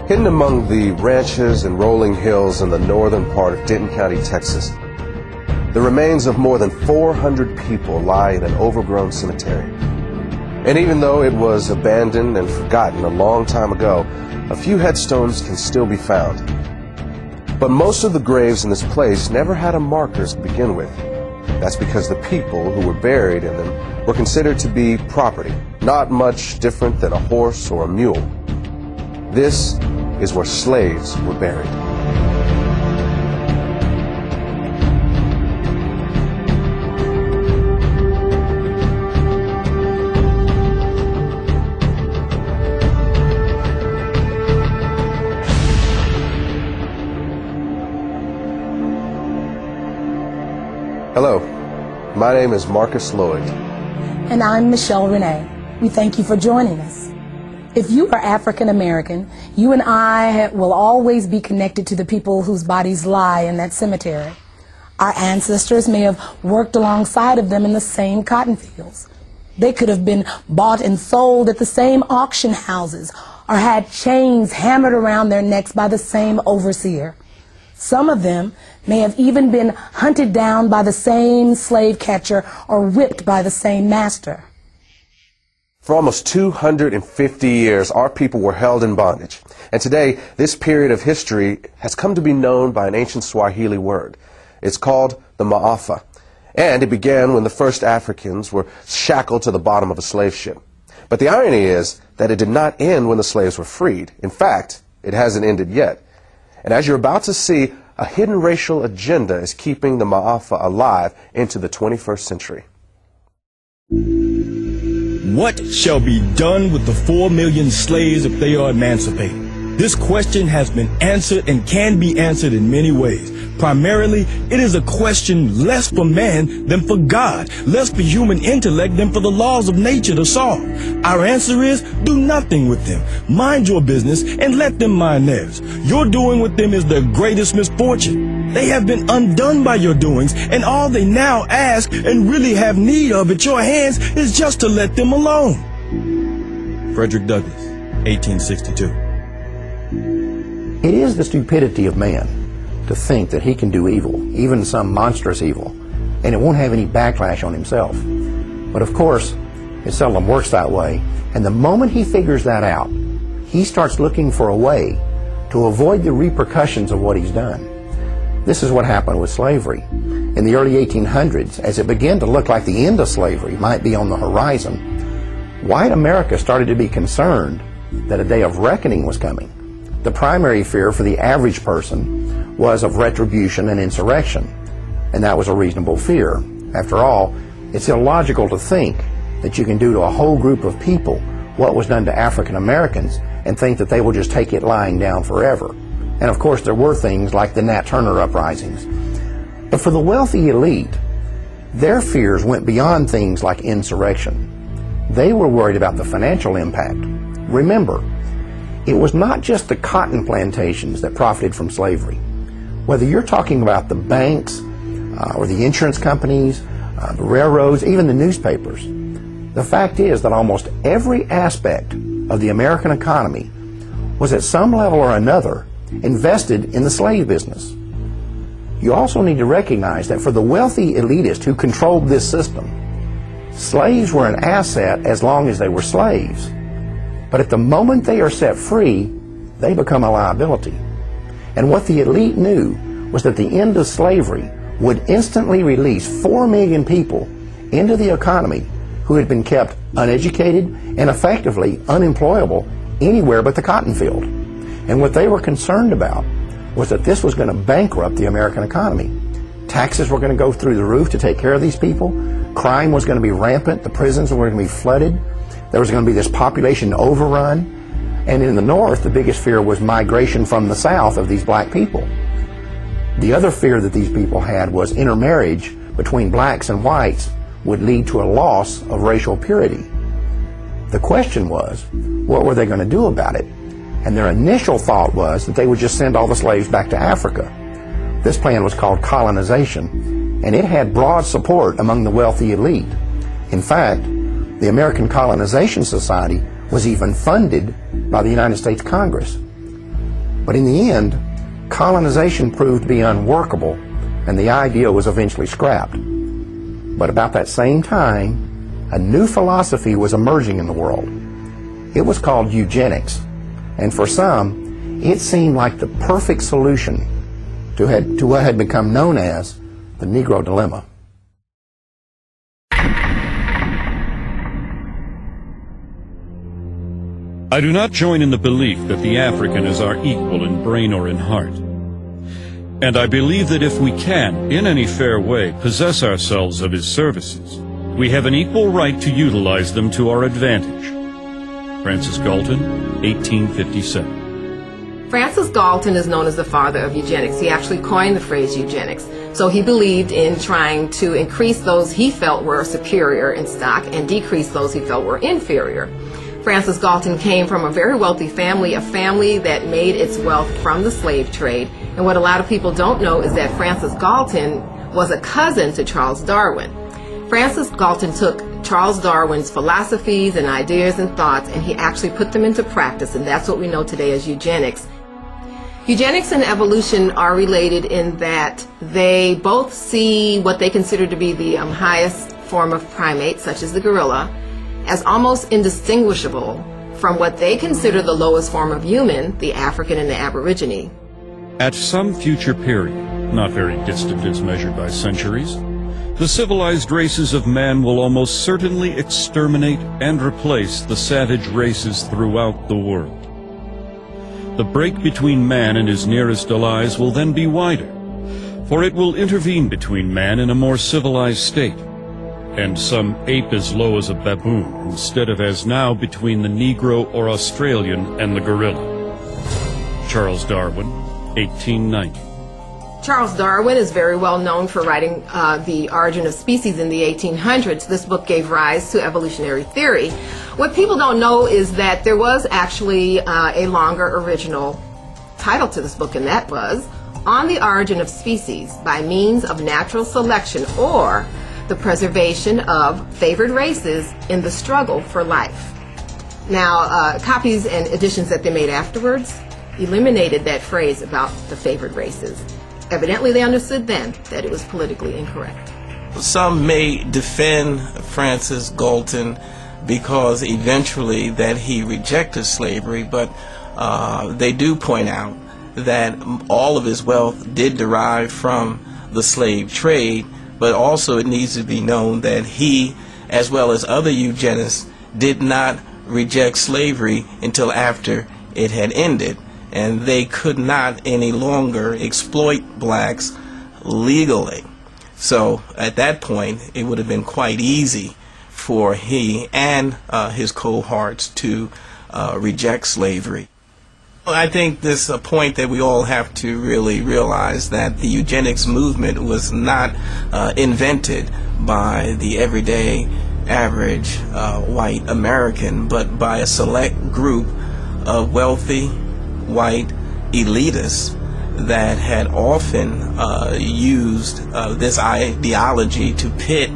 Hidden among the ranches and rolling hills in the northern part of Denton County, Texas, the remains of more than 400 people lie in an overgrown cemetery. And even though it was abandoned and forgotten a long time ago, a few headstones can still be found. But most of the graves in this place never had a marker to begin with. That's because the people who were buried in them were considered to be property, not much different than a horse or a mule. This is where slaves were buried. Hello, my name is Marcus Lloyd. And I'm Michelle Renee. We thank you for joining us. If you are African American, you and I will always be connected to the people whose bodies lie in that cemetery. Our ancestors may have worked alongside of them in the same cotton fields. They could have been bought and sold at the same auction houses or had chains hammered around their necks by the same overseer. Some of them may have even been hunted down by the same slave catcher or whipped by the same master. For almost 250 years, our people were held in bondage. And today, this period of history has come to be known by an ancient Swahili word. It's called the Maafa. And it began when the first Africans were shackled to the bottom of a slave ship. But the irony is that it did not end when the slaves were freed. In fact, it hasn't ended yet. And as you're about to see, a hidden racial agenda is keeping the Maafa alive into the 21st century. What shall be done with the 4 million slaves if they are emancipated? This question has been answered and can be answered in many ways. Primarily, it is a question less for man than for God, less for human intellect than for the laws of nature to solve. Our answer is, do nothing with them. Mind your business and let them mind theirs. Your doing with them is their greatest misfortune. They have been undone by your doings, and all they now ask and really have need of at your hands is just to let them alone. Frederick Douglass, 1862. It is the stupidity of man to think that he can do evil, even some monstrous evil, and it won't have any backlash on himself. But of course, it seldom works that way, and the moment he figures that out, he starts looking for a way to avoid the repercussions of what he's done. This is what happened with slavery. In the early 1800s, as it began to look like the end of slavery might be on the horizon, white America started to be concerned that a day of reckoning was coming. The primary fear for the average person was of retribution and insurrection, and that was a reasonable fear. After all, it's illogical to think that you can do to a whole group of people what was done to African Americans and think that they will just take it lying down forever. And of course there were things like the Nat Turner uprisings. But for the wealthy elite, their fears went beyond things like insurrection. They were worried about the financial impact. Remember, it was not just the cotton plantations that profited from slavery. Whether you're talking about the banks or the insurance companies, the railroads, even the newspapers, the fact is that almost every aspect of the American economy was at some level or another invested in the slave business. You also need to recognize that for the wealthy elitist who controlled this system, slaves were an asset as long as they were slaves. But at the moment they are set free, they become a liability. And what the elite knew was that the end of slavery would instantly release 4 million people into the economy who had been kept uneducated and effectively unemployable anywhere but the cotton field. And what they were concerned about was that this was going to bankrupt the American economy. Taxes were going to go through the roof to take care of these people. Crime was going to be rampant. The prisons were going to be flooded. There was going to be this population overrun. And in the North, the biggest fear was migration from the South of these black people. The other fear that these people had was intermarriage between blacks and whites would lead to a loss of racial purity. The question was, what were they going to do about it? And their initial thought was that they would just send all the slaves back to Africa. This plan was called colonization, and it had broad support among the wealthy elite. In fact, the American Colonization Society was even funded by the United States Congress. But in the end, colonization proved to be unworkable, and the idea was eventually scrapped. But about that same time, a new philosophy was emerging in the world. It was called eugenics, and for some, it seemed like the perfect solution to what had become known as the Negro dilemma. I do not join in the belief that the African is our equal in brain or in heart. And I believe that if we can, in any fair way, possess ourselves of his services, we have an equal right to utilize them to our advantage. Francis Galton, 1857. Francis Galton is known as the father of eugenics. He actually coined the phrase eugenics. So he believed in trying to increase those he felt were superior in stock and decrease those he felt were inferior. Francis Galton came from a very wealthy family, a family that made its wealth from the slave trade. And what a lot of people don't know is that Francis Galton was a cousin to Charles Darwin. Francis Galton took Charles Darwin's philosophies and ideas and thoughts, and he actually put them into practice, and that's what we know today as eugenics. Eugenics and evolution are related in that they both see what they consider to be the highest form of primate, such as the gorilla, as almost indistinguishable from what they consider the lowest form of human, the African and the Aborigine. At some future period, not very distant as measured by centuries, the civilized races of man will almost certainly exterminate and replace the savage races throughout the world. The break between man and his nearest allies will then be wider, for it will intervene between man and a more civilized state, and some ape as low as a baboon, instead of as now between the Negro or Australian and the gorilla. Charles Darwin, 1890. Charles Darwin is very well known for writing The Origin of Species in the 1800s. This book gave rise to evolutionary theory. What people don't know is that there was actually a longer original title to this book, and that was On the Origin of Species by Means of Natural Selection, or the Preservation of Favored Races in the Struggle for Life. Now, copies and editions that they made afterwards eliminated that phrase about the favored races. Evidently, they understood then that it was politically incorrect. Some may defend Francis Galton because eventually that he rejected slavery, but they do point out that all of his wealth did derive from the slave trade, but also it needs to be known that he, as well as other eugenists, did not reject slavery until after it had ended, and they could not any longer exploit blacks legally. So at that point, it would have been quite easy for he and his cohorts to reject slavery. I think this is a point that we all have to really realize, that the eugenics movement was not invented by the everyday average white American, but by a select group of wealthy white elitists that had often used this ideology to pit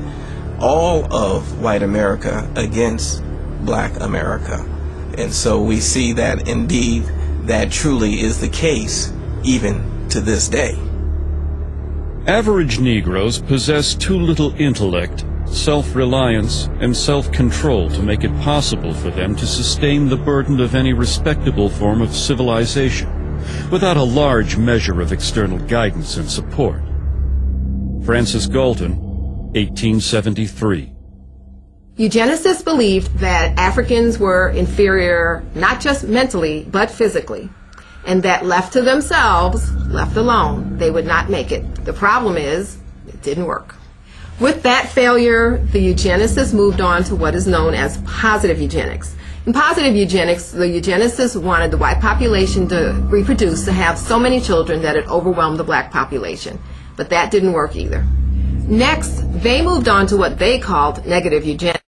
all of white America against black America. And so we see that indeed that truly is the case even to this day. Average Negroes possess too little intellect, self-reliance, and self-control to make it possible for them to sustain the burden of any respectable form of civilization without a large measure of external guidance and support. Francis Galton, 1873. Eugenicists believed that Africans were inferior not just mentally but physically, and that left to themselves, left alone, they would not make it. The problem is, it didn't work. With that failure, the eugenicists moved on to what is known as positive eugenics. In positive eugenics, the eugenicists wanted the white population to reproduce, to have so many children that it overwhelmed the black population. But that didn't work either. Next, they moved on to what they called negative eugenics.